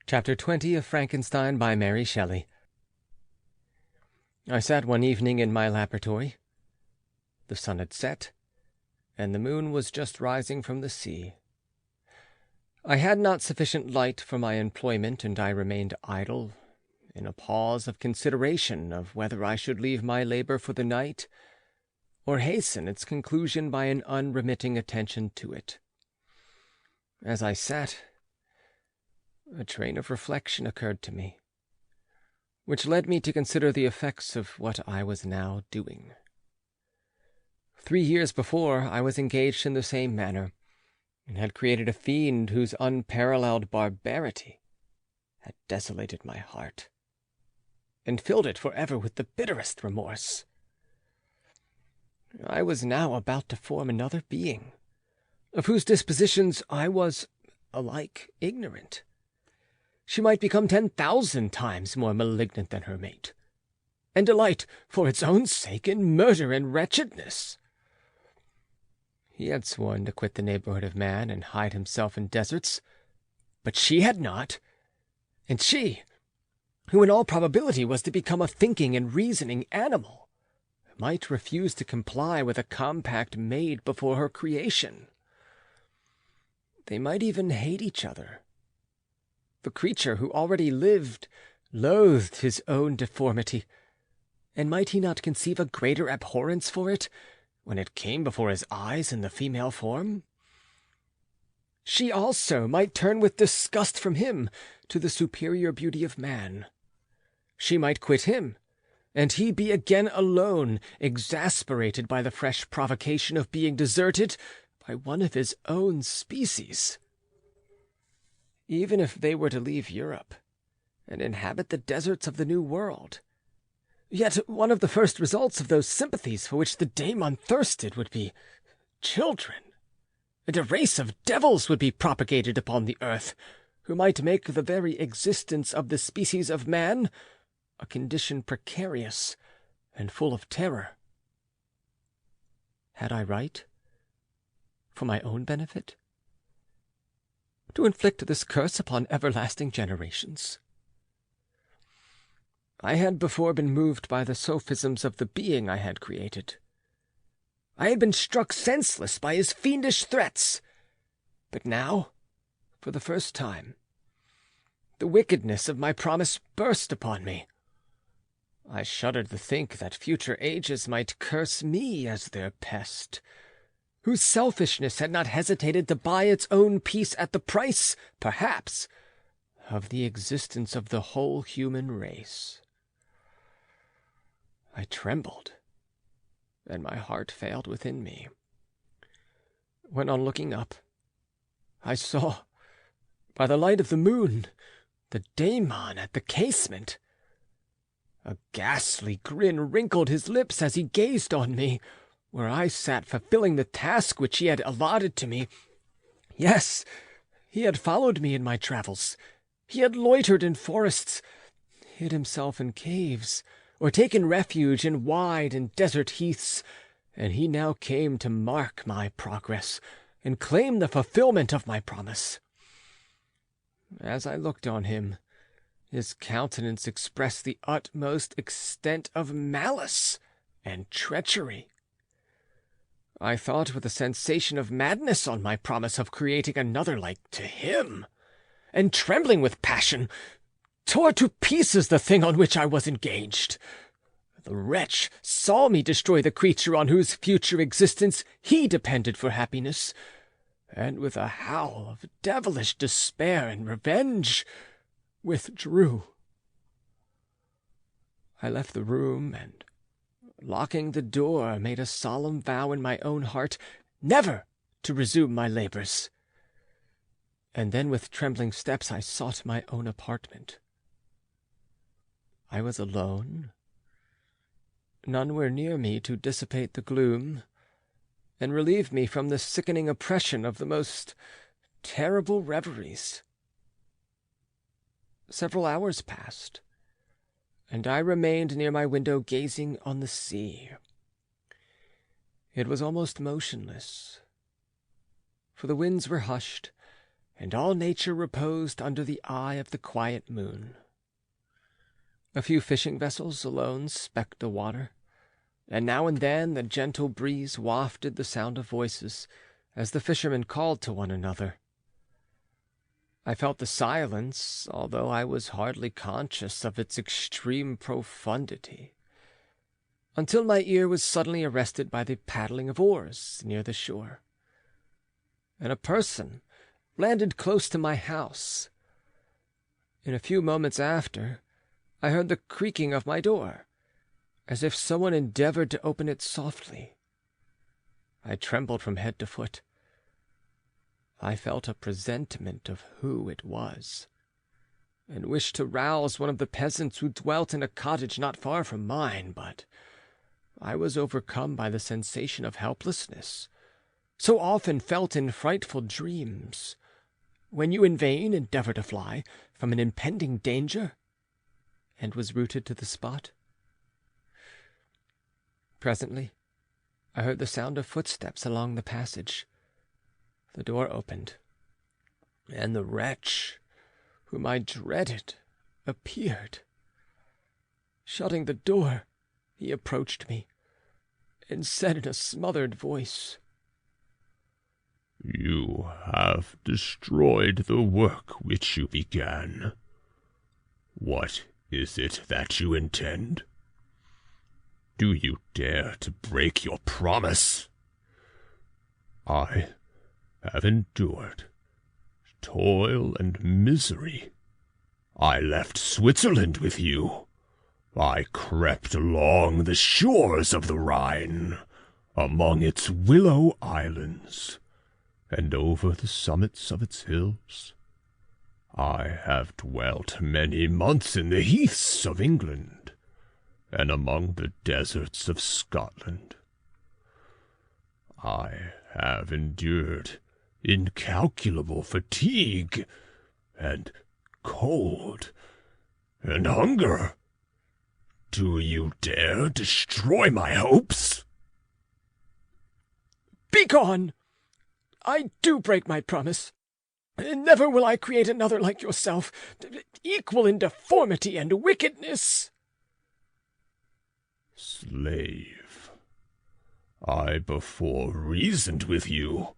Chapter 20 of Frankenstein by Mary Shelley. I sat one evening in my laboratory. The sun had set, and the moon was just rising from the sea. I had not sufficient light for my employment, and I remained idle, in a pause of consideration of whether I should leave my labor for the night, or hasten its conclusion by an unremitting attention to it. As I sat, a train of reflection occurred to me, which led me to consider the effects of what I was now doing. 3 years before, I was engaged in the same manner, and had created a fiend whose unparalleled barbarity had desolated my heart, and filled it forever with the bitterest remorse. I was now about to form another being, of whose dispositions I was alike ignorant. She might become 10,000 times more malignant than her mate, and delight for its own sake in murder and wretchedness. He had sworn to quit the neighborhood of man and hide himself in deserts, but she had not, and she, who in all probability was to become a thinking and reasoning animal, might refuse to comply with a compact made before her creation. They might even hate each other. The creature who already lived loathed his own deformity, and might he not conceive a greater abhorrence for it when it came before his eyes in the female form? She also might turn with disgust from him to the superior beauty of man. She might quit him, and he be again alone, exasperated by the fresh provocation of being deserted by one of his own species. Even if they were to leave Europe and inhabit the deserts of the New World, yet one of the first results of those sympathies for which the daemon thirsted would be children, and a race of devils would be propagated upon the earth, who might make the very existence of the species of man a condition precarious and full of terror. Had I right, for my own benefit, to inflict this curse upon everlasting generations? I had before been moved by the sophisms of the being I had created. I had been struck senseless by his fiendish threats. But now, for the first time, the wickedness of my promise burst upon me. I shuddered to think that future ages might curse me as their pest, whose selfishness had not hesitated to buy its own peace at the price, perhaps, of the existence of the whole human race. I trembled, and my heart failed within me, when on looking up, I saw, by the light of the moon, the daemon at the casement. A ghastly grin wrinkled his lips as he gazed on me, where I sat fulfilling the task which he had allotted to me. Yes, he had followed me in my travels. He had loitered in forests, hid himself in caves, or taken refuge in wide and desert heaths, and he now came to mark my progress and claim the fulfillment of my promise. As I looked on him, his countenance expressed the utmost extent of malice and treachery. I thought with a sensation of madness on my promise of creating another like to him, and trembling with passion, tore to pieces the thing on which I was engaged. The wretch saw me destroy the creature on whose future existence he depended for happiness, and with a howl of devilish despair and revenge, withdrew. I left the room, and, locking the door, made a solemn vow in my own heart never to resume my labors. And then with trembling steps I sought my own apartment. I was alone. None were near me to dissipate the gloom, and relieve me from the sickening oppression of the most terrible reveries. Several hours passed, and I remained near my window gazing on the sea. It was almost motionless, for the winds were hushed, and all nature reposed under the eye of the quiet moon. A few fishing vessels alone specked the water, and now and then the gentle breeze wafted the sound of voices as the fishermen called to one another. I felt the silence, although I was hardly conscious of its extreme profundity, until my ear was suddenly arrested by the paddling of oars near the shore, and a person landed close to my house. In a few moments after, I heard the creaking of my door, as if someone endeavored to open it softly. I trembled from head to foot. I felt a presentiment of who it was, and wished to rouse one of the peasants who dwelt in a cottage not far from mine, but I was overcome by the sensation of helplessness, so often felt in frightful dreams, when you in vain endeavor to fly from an impending danger, and was rooted to the spot. Presently, I heard the sound of footsteps along the passage. The door opened, and the wretch whom I dreaded appeared. Shutting the door, he approached me, and said in a smothered voice, "You have destroyed the work which you began. What is it that you intend? Do you dare to break your promise? I have endured toil and misery. I left Switzerland with you. I crept along the shores of the Rhine, among its willow islands, and over the summits of its hills. I have dwelt many months in the heaths of England, and among the deserts of Scotland. I have endured incalculable fatigue, and cold, and hunger. Do you dare destroy my hopes?" "Begone! I do break my promise. Never will I create another like yourself, equal in deformity and wickedness." "Slave, I before reasoned with you,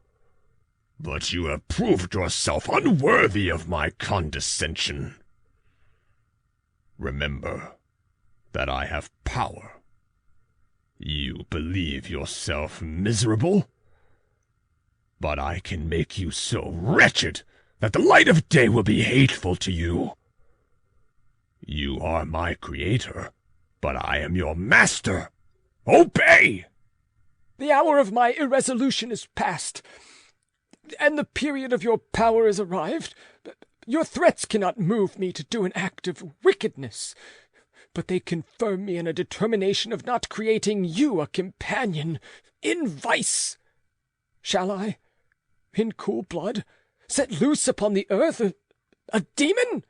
but you have proved yourself unworthy of my condescension. Remember that I have power. You believe yourself miserable, but I can make you so wretched that the light of day will be hateful to you. You are my creator, but I am your master. Obey!" "The hour of my irresolution is past, and the period of your power is arrived. Your threats cannot move me to do an act of wickedness, but they confirm me in a determination of not creating you a companion in vice. Shall I, in cool blood, set loose upon the earth a demon,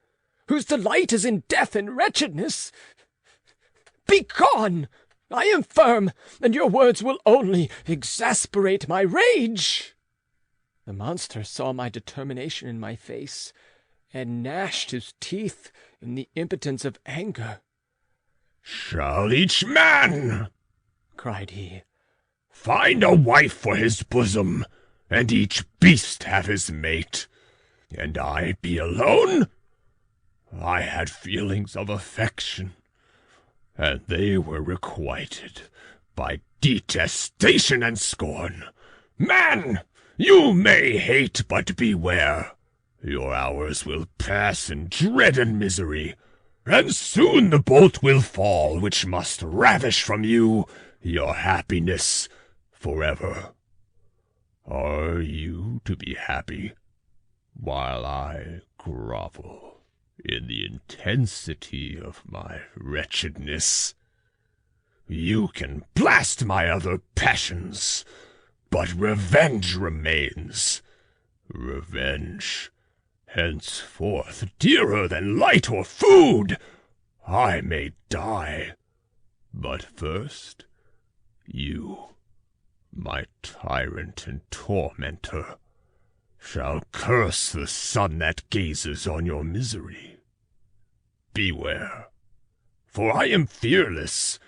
whose delight is in death and wretchedness? Begone! I am firm, and your words will only exasperate my rage." The monster saw my determination in my face, and gnashed his teeth in the impotence of anger. "Shall each man," cried he, "find a wife for his bosom, and each beast have his mate, and I be alone? I had feelings of affection, and they were requited by detestation and scorn. Man, you may hate, but beware. Your hours will pass in dread and misery, and soon the bolt will fall which must ravish from you your happiness forever. Are you to be happy while I grovel in the intensity of my wretchedness? You can blast my other passions, but revenge remains. Revenge, henceforth dearer than light or food. I may die, but first you, my tyrant and tormentor, shall curse the sun that gazes on your misery. Beware, for I am fearless,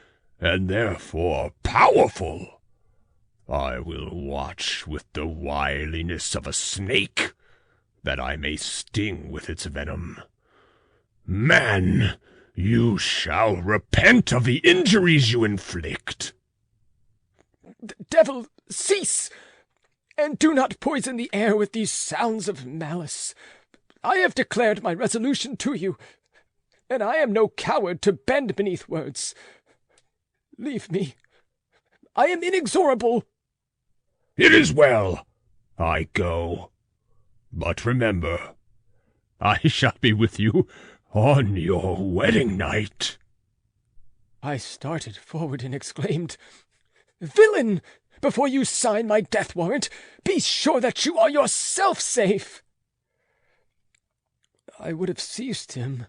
and therefore powerful. I will watch with the wiliness of a snake, that I may sting with its venom. Man, you shall repent of the injuries you inflict. Devil, cease! And do not poison the air with these sounds of malice. I have declared my resolution to you, and I am no coward to bend beneath words. Leave me. I am inexorable. It is well. I go. But remember, I shall be with you on your wedding night. I started forward and exclaimed, Villain! Before you sign my death warrant, be sure that you are yourself safe. I would have seized him,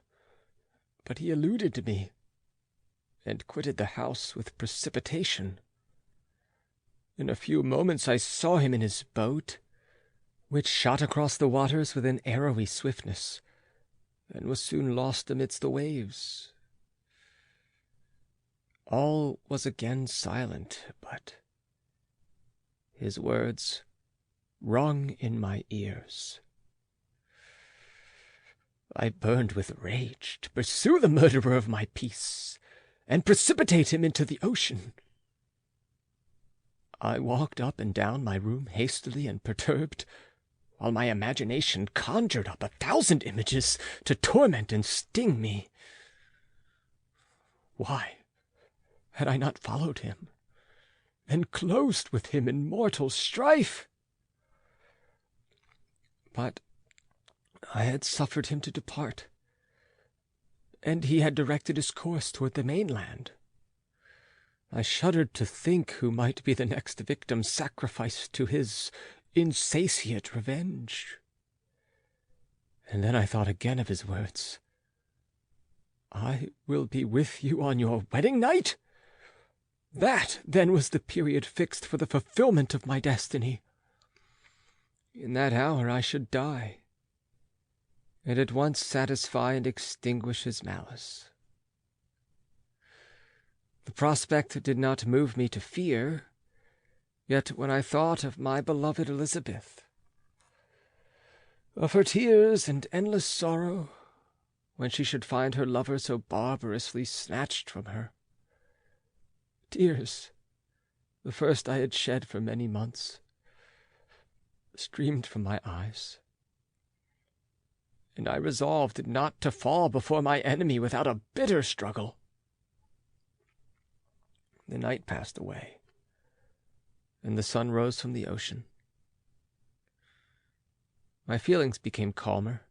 but he eluded me and quitted the house with precipitation. In a few moments I saw him in his boat, which shot across the waters with an arrowy swiftness, and was soon lost amidst the waves. All was again silent, but his words rung in my ears. I burned with rage to pursue the murderer of my peace and precipitate him into the ocean. I walked up and down my room hastily and perturbed, while my imagination conjured up 1,000 images to torment and sting me. Why had I not followed him and closed with him in mortal strife? But I had suffered him to depart, and he had directed his course toward the mainland. I shuddered to think who might be the next victim sacrificed to his insatiate revenge. And then I thought again of his words. I will be with you on your wedding night? That, then, was the period fixed for the fulfillment of my destiny. In that hour I should die, and at once satisfy and extinguish his malice. The prospect did not move me to fear, yet when I thought of my beloved Elizabeth, of her tears and endless sorrow, when she should find her lover so barbarously snatched from her, tears, the first I had shed for many months, streamed from my eyes, and I resolved not to fall before my enemy without a bitter struggle. The night passed away, and the sun rose from the ocean. My feelings became calmer,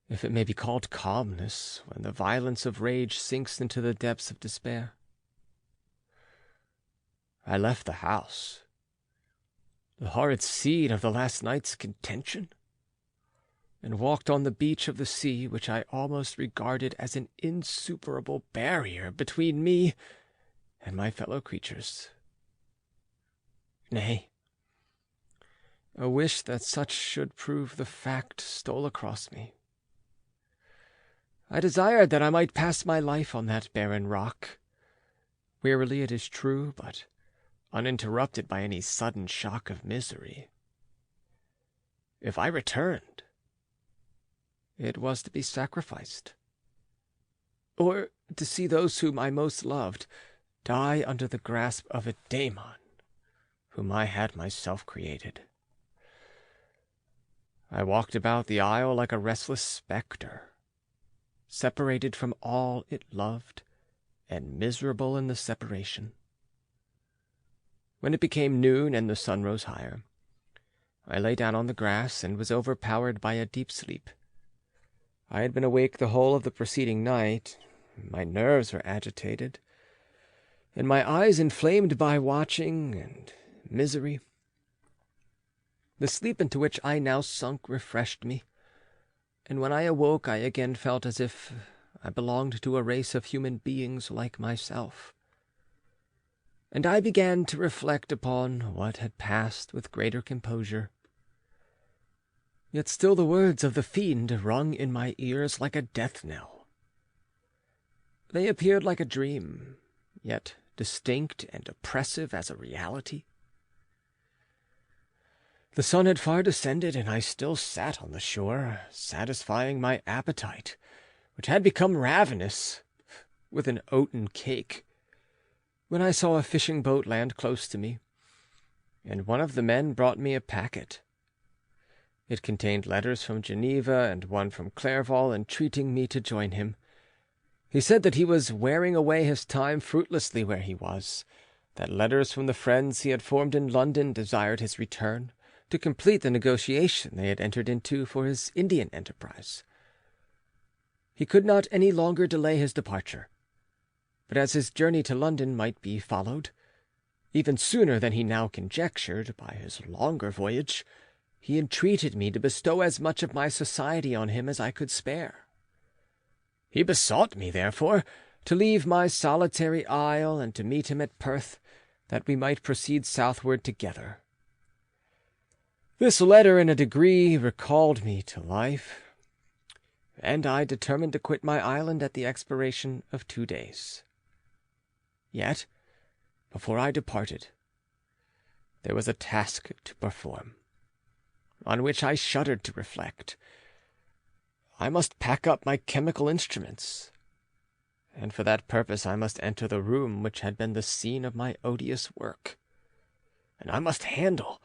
if it may be called calmness, when the violence of rage sinks into the depths of despair. I left the house, the horrid scene of the last night's contention, and walked on the beach of the sea, which I almost regarded as an insuperable barrier between me and my fellow creatures. Nay, a wish that such should prove the fact stole across me. I desired that I might pass my life on that barren rock, wearily it is true, but uninterrupted by any sudden shock of misery. If I returned, it was to be sacrificed, or to see those whom I most loved die under the grasp of a daemon whom I had myself created. I walked about the isle like a restless spectre, separated from all it loved, and miserable in the separation. When it became noon and the sun rose higher, I lay down on the grass and was overpowered by a deep sleep. I had been awake the whole of the preceding night, my nerves were agitated, and my eyes inflamed by watching and misery. The sleep into which I now sunk refreshed me, and when I awoke I again felt as if I belonged to a race of human beings like myself, and I began to reflect upon what had passed with greater composure. Yet still the words of the fiend rung in my ears like a death knell. They appeared like a dream, yet distinct and oppressive as a reality. The sun had far descended, and I still sat on the shore, satisfying my appetite, which had become ravenous, with an oaten cake, when I saw a fishing boat land close to me, and one of the men brought me a packet. It contained letters from Geneva and one from Clairvaux entreating me to join him. He said that he was wearing away his time fruitlessly where he was, that letters from the friends he had formed in London desired his return to complete the negotiation they had entered into for his Indian enterprise. He could not any longer delay his departure, but as his journey to London might be followed, even sooner than he now conjectured, by his longer voyage, he entreated me to bestow as much of my society on him as I could spare. He besought me, therefore, to leave my solitary isle and to meet him at Perth, that we might proceed southward together. This letter in a degree recalled me to life, and I determined to quit my island at the expiration of 2 days. Yet, before I departed, there was a task to perform, on which I shuddered to reflect. I must pack up my chemical instruments, and for that purpose I must enter the room which had been the scene of my odious work, and I must handle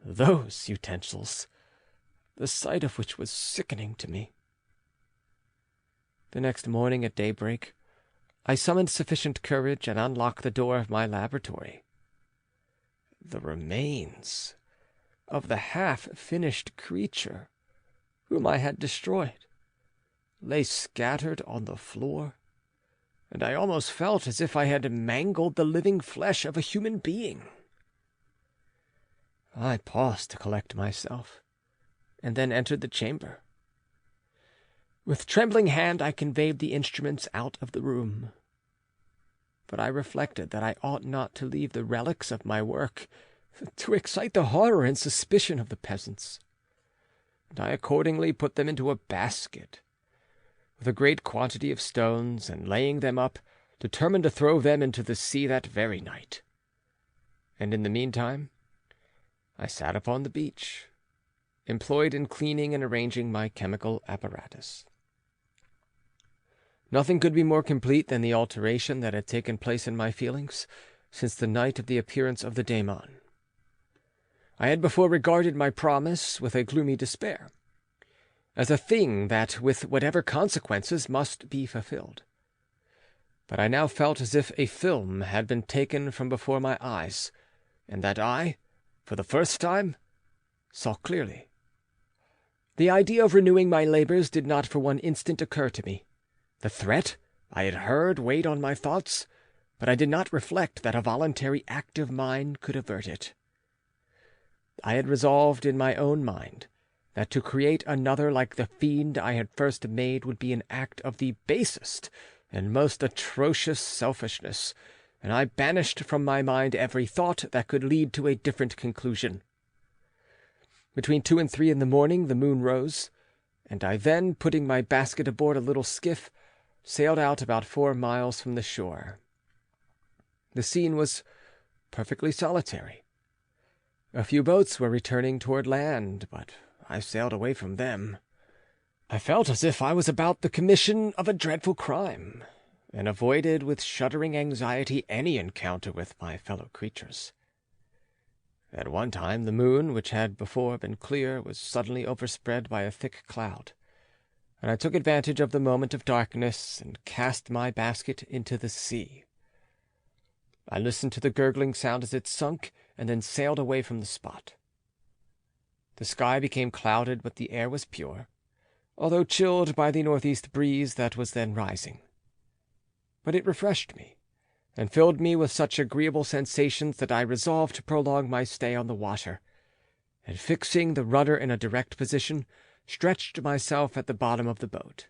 those utensils, the sight of which was sickening to me. The next morning at daybreak, I summoned sufficient courage and unlocked the door of my laboratory. The remains of the half-finished creature whom I had destroyed lay scattered on the floor, and I almost felt as if I had mangled the living flesh of a human being. I paused to collect myself, and then entered the chamber. With trembling hand I conveyed the instruments out of the room, but I reflected that I ought not to leave the relics of my work to excite the horror and suspicion of the peasants, and I accordingly put them into a basket with a great quantity of stones, and laying them up, determined to throw them into the sea that very night. And in the meantime I sat upon the beach, employed in cleaning and arranging my chemical apparatus. Nothing could be more complete than the alteration that had taken place in my feelings since the night of the appearance of the daemon. I had before regarded my promise with a gloomy despair, as a thing that, with whatever consequences, must be fulfilled. But I now felt as if a film had been taken from before my eyes, and that I, for the first time, saw clearly. The idea of renewing my labors did not for one instant occur to me. The threat I had heard weighed on my thoughts, but I did not reflect that a voluntary act of mine could avert it. I had resolved in my own mind that to create another like the fiend I had first made would be an act of the basest and most atrocious selfishness, and I banished from my mind every thought that could lead to a different conclusion. Between 2 and 3 in the morning the moon rose, and I then, putting my basket aboard a little skiff, sailed out about 4 miles from the shore. The scene was perfectly solitary. A few boats were returning toward land, but I sailed away from them. I felt as if I was about the commission of a dreadful crime, and avoided with shuddering anxiety any encounter with my fellow creatures. At one time the moon, which had before been clear, was suddenly overspread by a thick cloud, and I took advantage of the moment of darkness and cast my basket into the sea. I listened to the gurgling sound as it sunk, and then sailed away from the spot. The sky became clouded, but the air was pure, although chilled by the northeast breeze that was then rising. But it refreshed me, and filled me with such agreeable sensations that I resolved to prolong my stay on the water, and fixing the rudder in a direct position, stretched myself at the bottom of the boat.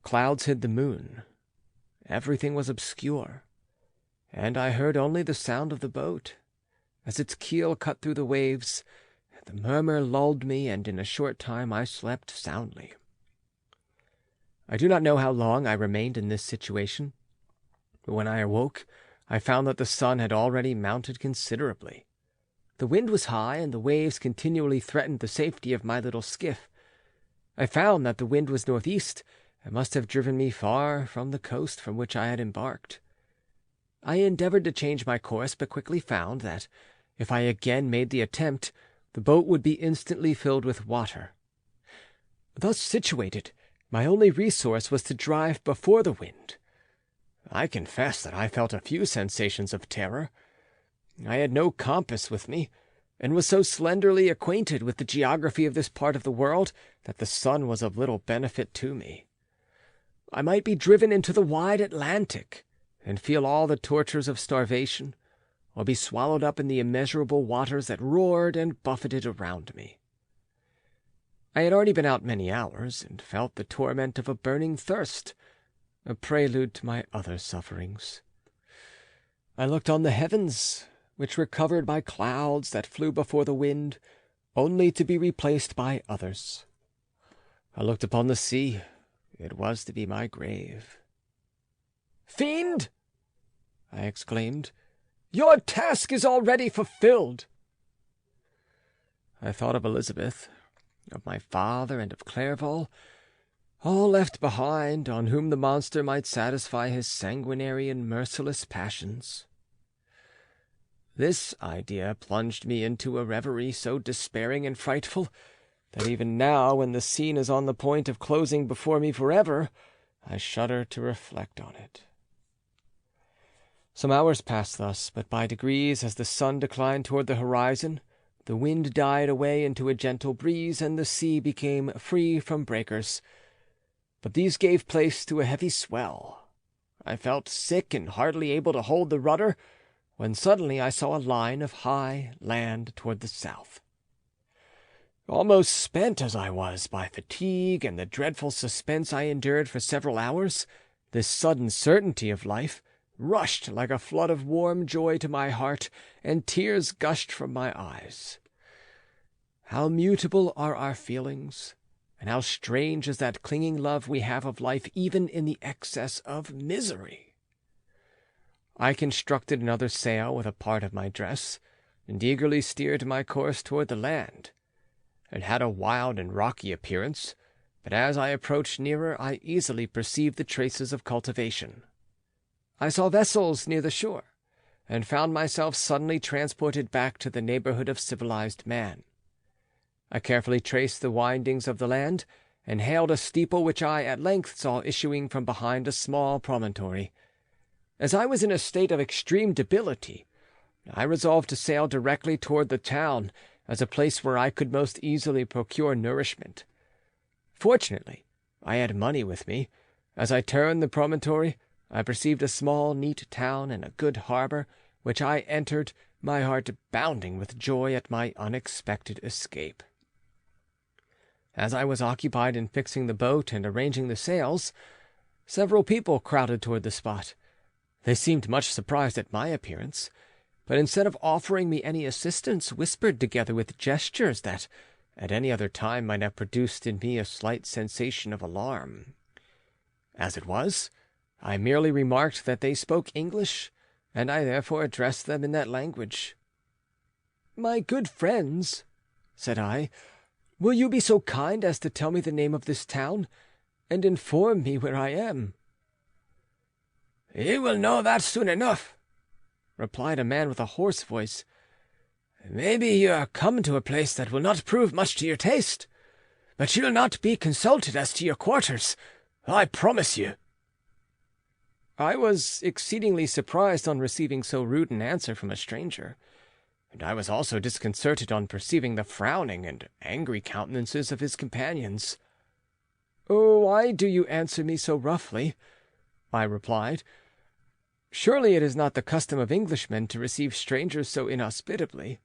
Clouds hid the moon. Everything was obscure, and I heard only the sound of the boat, as its keel cut through the waves, the murmur lulled me, and in a short time I slept soundly. I do not know how long I remained in this situation, but when I awoke, I found that the sun had already mounted considerably. The wind was high, and the waves continually threatened the safety of my little skiff. I found that the wind was northeast, and must have driven me far from the coast from which I had embarked. I endeavored to change my course, but quickly found that, if I again made the attempt, the boat would be instantly filled with water. Thus situated, my only resource was to drive before the wind. I confess that I felt a few sensations of terror. I had no compass with me, and was so slenderly acquainted with the geography of this part of the world that the sun was of little benefit to me. I might be driven into the wide Atlantic, and feel all the tortures of starvation, or be swallowed up in the immeasurable waters that roared and buffeted around me. I had already been out many hours, and felt the torment of a burning thirst, a prelude to my other sufferings. I looked on the heavens, which were covered by clouds that flew before the wind, only to be replaced by others. I looked upon the sea. It was to be my grave. "Fiend!" I exclaimed, "your task is already fulfilled." I thought of Elizabeth, of my father, and of Clerval, all left behind, on whom the monster might satisfy his sanguinary and merciless passions. This idea plunged me into a reverie so despairing and frightful that even now, when the scene is on the point of closing before me forever, I shudder to reflect on it. Some hours passed thus, but by degrees, as the sun declined toward the horizon, the wind died away into a gentle breeze, and the sea became free from breakers. But these gave place to a heavy swell. I felt sick and hardly able to hold the rudder, when suddenly I saw a line of high land toward the south. Almost spent as I was by fatigue and the dreadful suspense I endured for several hours, this sudden certainty of life rushed like a flood of warm joy to my heart, and tears gushed from my eyes. How mutable are our feelings, and how strange is that clinging love we have of life even in the excess of misery! I constructed another sail with a part of my dress, and eagerly steered my course toward the land. It had a wild and rocky appearance, but as I approached nearer I easily perceived the traces of cultivation. I saw vessels near the shore, and found myself suddenly transported back to the neighborhood of civilized man. I carefully traced the windings of the land, and hailed a steeple which I at length saw issuing from behind a small promontory. As I was in a state of extreme debility, I resolved to sail directly toward the town, as a place where I could most easily procure nourishment. Fortunately, I had money with me. As I turned the promontory, I perceived a small, neat town and a good harbor, which I entered, my heart bounding with joy at my unexpected escape. As I was occupied in fixing the boat and arranging the sails, several people crowded toward the spot. They seemed much surprised at my appearance, but instead of offering me any assistance, whispered together with gestures that, at any other time, might have produced in me a slight sensation of alarm. As it was, I merely remarked that they spoke English, and I therefore addressed them in that language. "My good friends," said I, "will you be so kind as to tell me the name of this town, and inform me where I am?" "You will know that soon enough," replied a man with a hoarse voice. "Maybe you are come to a place that will not prove much to your taste, but you'll not be consulted as to your quarters, I promise you." I was exceedingly surprised on receiving so rude an answer from a stranger, and I was also disconcerted on perceiving the frowning and angry countenances of his companions. "Oh, why do you answer me so roughly?" I replied. "Surely it is not the custom of Englishmen to receive strangers so inhospitably."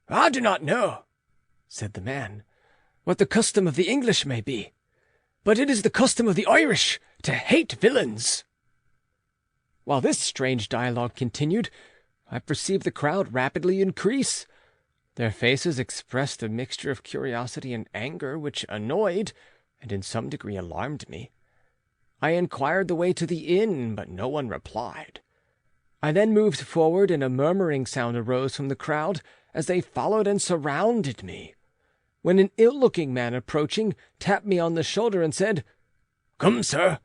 "I do not know," said the man, "what the custom of the English may be, but it is the custom of the Irish to hate villains." While this strange dialogue continued, I perceived the crowd rapidly increase. Their faces expressed a mixture of curiosity and anger, which annoyed and in some degree alarmed me. I inquired the way to the inn, but no one replied. I then moved forward, and a murmuring sound arose from the crowd as they followed and surrounded me, when an ill-looking man approaching tapped me on the shoulder and said, "Come, sir,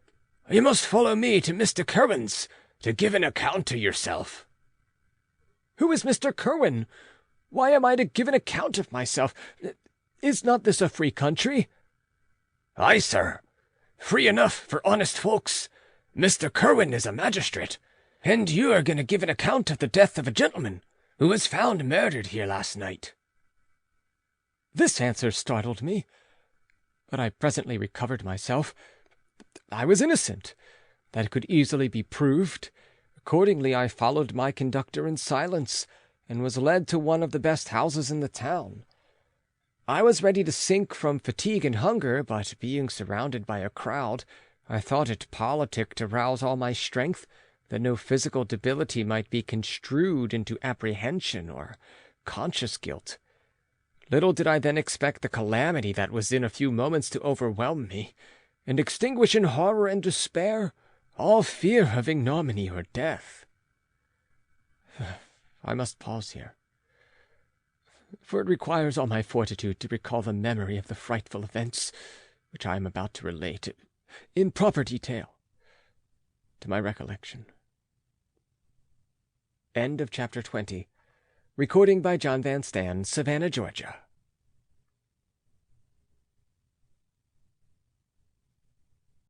you must follow me to Mr. Curwen's to give an account to yourself." "Who is Mr. Curwen? Why am I to give an account of myself? Is not this a free country?" "Aye, sir, free enough for honest folks. Mr. Curwen is a magistrate, and you are going to give an account of the death of a gentleman who was found murdered here last night." This answer startled me, but I presently recovered myself. I was innocent. That could easily be proved. Accordingly, I followed my conductor in silence, and was led to one of the best houses in the town. I was ready to sink from fatigue and hunger, but being surrounded by a crowd, I thought it politic to rouse all my strength, that no physical debility might be construed into apprehension or conscious guilt. Little did I then expect the calamity that was in a few moments to overwhelm me, and extinguish in horror and despair all fear of ignominy or death. I must pause here, for it requires all my fortitude to recall the memory of the frightful events which I am about to relate, in proper detail, to my recollection. End of chapter 20. Recording by John Van Stan, Savannah, Georgia.